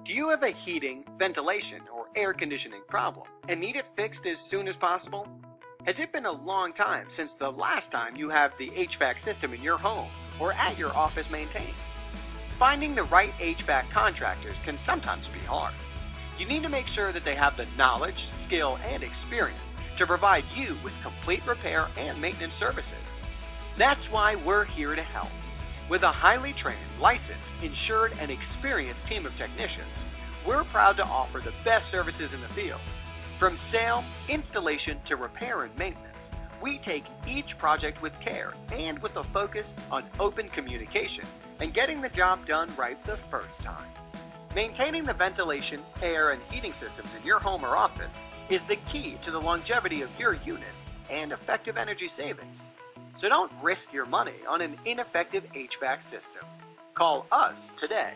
Do you have a heating, ventilation, or air conditioning problem and need it fixed as soon as possible? Has it been a long time since the last time you have the HVAC system in your home or at your office maintained? Finding the right HVAC contractors can sometimes be hard. You need to make sure that they have the knowledge, skill, and experience to provide you with complete repair and maintenance services. That's why we're here to help. With a highly trained, licensed, insured, and experienced team of technicians, we're proud to offer the best services in the field. From sale, installation, to repair and maintenance, we take each project with care and with a focus on open communication and getting the job done right the first time. Maintaining the ventilation, air, and heating systems in your home or office is the key to the longevity of your units and effective energy savings. So don't risk your money on an ineffective HVAC system. Call us today.